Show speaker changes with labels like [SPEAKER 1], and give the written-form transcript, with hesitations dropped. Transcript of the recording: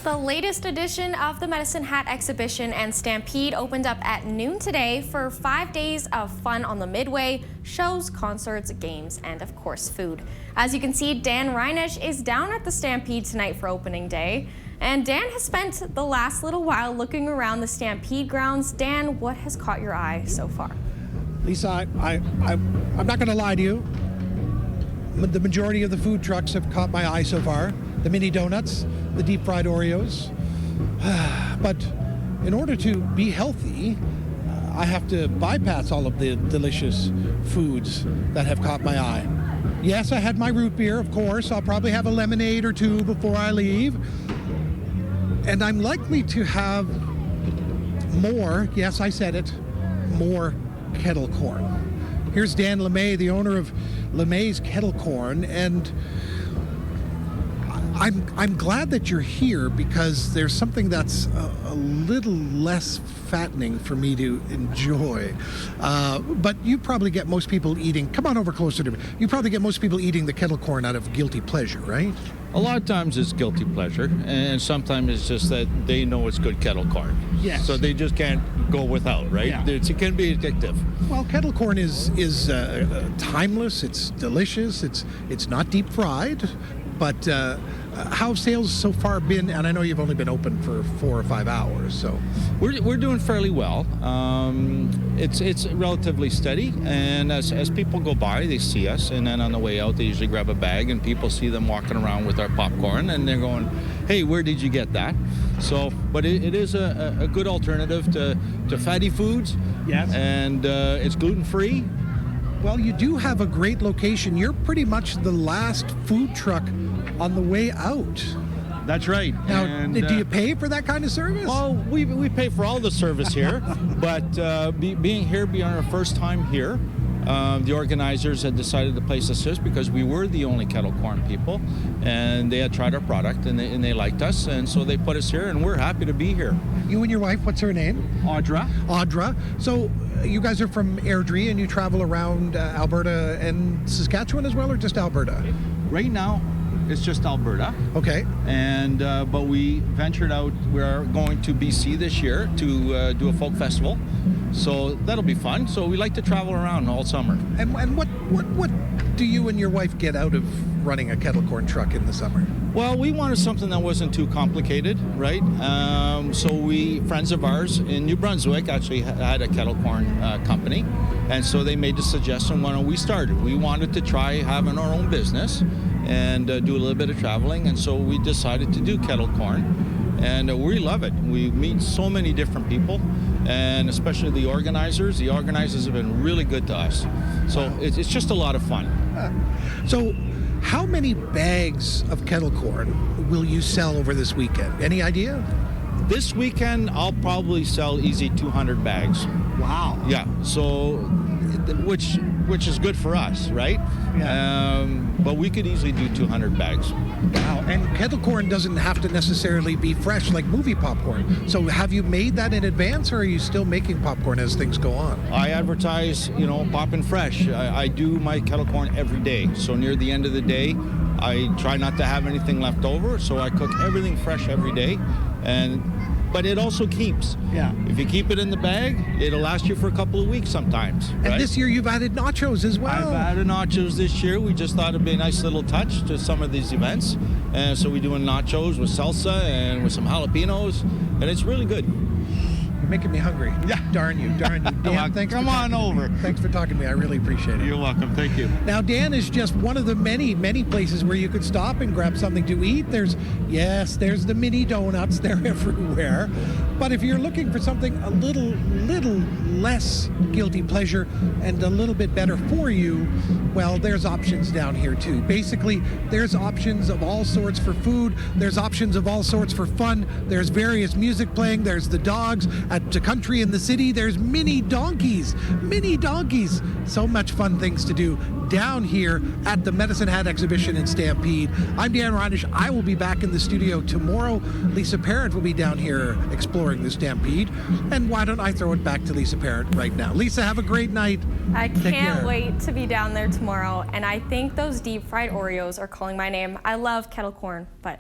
[SPEAKER 1] The latest edition of the Medicine Hat exhibition and Stampede opened up at noon today for 5 days of fun on the Midway, shows, concerts, games, and of course food. As you can see, Dan Reinesch is down at the Stampede tonight for opening day. And Dan has spent the last little while looking around the Stampede grounds. Dan, what has caught your eye so far?
[SPEAKER 2] Lisa, I'm not going to lie to you. The majority of the food trucks have caught my eye so far. The mini donuts, the deep fried Oreos. But in order to be healthy, I have to bypass all of the delicious foods that have caught my eye. Yes, I had my root beer, of course. I'll probably have a lemonade or two before I leave. And I'm likely to have more, yes, I said it, more kettle corn. Here's Dan Lemay, the owner of Lemay's Kettle Corn, and I'm glad that you're here because there's something that's a little less fattening for me to enjoy. But you probably get most people eating, come on over closer to me, you probably get most people eating the kettle corn out of guilty pleasure, right?
[SPEAKER 3] A lot of times it's guilty pleasure, and sometimes it's just that they know it's good kettle corn.
[SPEAKER 2] Yes.
[SPEAKER 3] So they just can't go without, right?
[SPEAKER 2] Yeah.
[SPEAKER 3] It can be addictive.
[SPEAKER 2] Well, kettle corn is timeless. It's delicious. It's not deep fried, but how have sales so far been? And I know you've only been open for 4 or 5 hours, so
[SPEAKER 3] We're doing fairly well. It's relatively steady, and as people go by, they see us, and then on the way out, they usually grab a bag, and people see them walking around with our popcorn, and they're going, "Hey, where did you get that?" So, but it is a good alternative to fatty foods.
[SPEAKER 2] Yes.
[SPEAKER 3] And it's gluten-free.
[SPEAKER 2] well, you do have a great location. You're pretty much the last food truck on the way out.
[SPEAKER 3] That's right.
[SPEAKER 2] Now,
[SPEAKER 3] And,
[SPEAKER 2] do you pay for that kind of service?
[SPEAKER 3] Well, we pay for all the service here, but being our first time here, the organizers had decided to place us here because we were the only kettle corn people, and they had tried our product and they liked us, and so they put us here, and we're happy to be here.
[SPEAKER 2] You and your wife, what's her name?
[SPEAKER 3] Audra.
[SPEAKER 2] Audra. So you guys are from Airdrie and you travel around Alberta and Saskatchewan as well, or just Alberta?
[SPEAKER 3] Right now, it's just Alberta.
[SPEAKER 2] Okay.
[SPEAKER 3] And but we ventured out. We're going to BC this year to do a folk festival, so that'll be fun. So we like to travel around all summer.
[SPEAKER 2] And what do you and your wife get out of running a kettle corn truck in the summer?
[SPEAKER 3] Well, we wanted something that wasn't too complicated, right? So friends of ours in New Brunswick actually had a kettle corn company, and so they made the suggestion when we started. We wanted to try having our own business and do a little bit of traveling, and so we decided to do kettle corn, and we love it. We meet so many different people, and especially the organizers. The organizers have been really good to us, so it's just a lot of fun.
[SPEAKER 2] So how many bags of kettle corn will you sell over this weekend? Any idea?
[SPEAKER 3] This weekend, I'll probably sell easy 200 bags.
[SPEAKER 2] Wow.
[SPEAKER 3] Yeah, so, which is good for us, right?
[SPEAKER 2] Yeah.
[SPEAKER 3] But we could easily do 200 bags.
[SPEAKER 2] Wow. And kettle corn doesn't have to necessarily be fresh like movie popcorn. So have you made that in advance, or are you still making popcorn as things go on?
[SPEAKER 3] I advertise, poppin' fresh. I do my kettle corn every day. So near the end of the day, I try not to have anything left over. So I cook everything fresh every day. But it also keeps.
[SPEAKER 2] Yeah.
[SPEAKER 3] If you keep it in the bag, it'll last you for a couple of weeks sometimes.
[SPEAKER 2] And
[SPEAKER 3] right?
[SPEAKER 2] this year you've added nachos as well.
[SPEAKER 3] I've added nachos this year. We just thought it'd be a nice little touch to some of these events. And so we're doing nachos with salsa and with some jalapenos, and it's really good.
[SPEAKER 2] You're making me hungry.
[SPEAKER 3] Yeah.
[SPEAKER 2] Darn you. Dan, thanks.
[SPEAKER 3] Come on over.
[SPEAKER 2] Thanks for talking to me. I really appreciate it.
[SPEAKER 3] You're welcome. Thank you.
[SPEAKER 2] Now, Dan is just one of the many, many places where you could stop and grab something to eat. There's the mini donuts. They're everywhere. But if you're looking for something a little less guilty pleasure and a little bit better for you, well, there's options down here too. Basically, there's options of all sorts for food. There's options of all sorts for fun. There's various music playing. There's the dogs at the country in the city. There's mini donkeys. So much fun things to do down here at the Medicine Hat exhibition in Stampede. I'm Dan Reinesch. I will be back in the studio tomorrow. Lisa Parent will be down here exploring the Stampede. And why don't I throw it back to Lisa Parent right now? Lisa, have a great night.
[SPEAKER 1] I
[SPEAKER 2] Take
[SPEAKER 1] can't
[SPEAKER 2] care.
[SPEAKER 1] wait to be down there tomorrow, and I think those deep fried Oreos are calling my name. I love kettle corn, but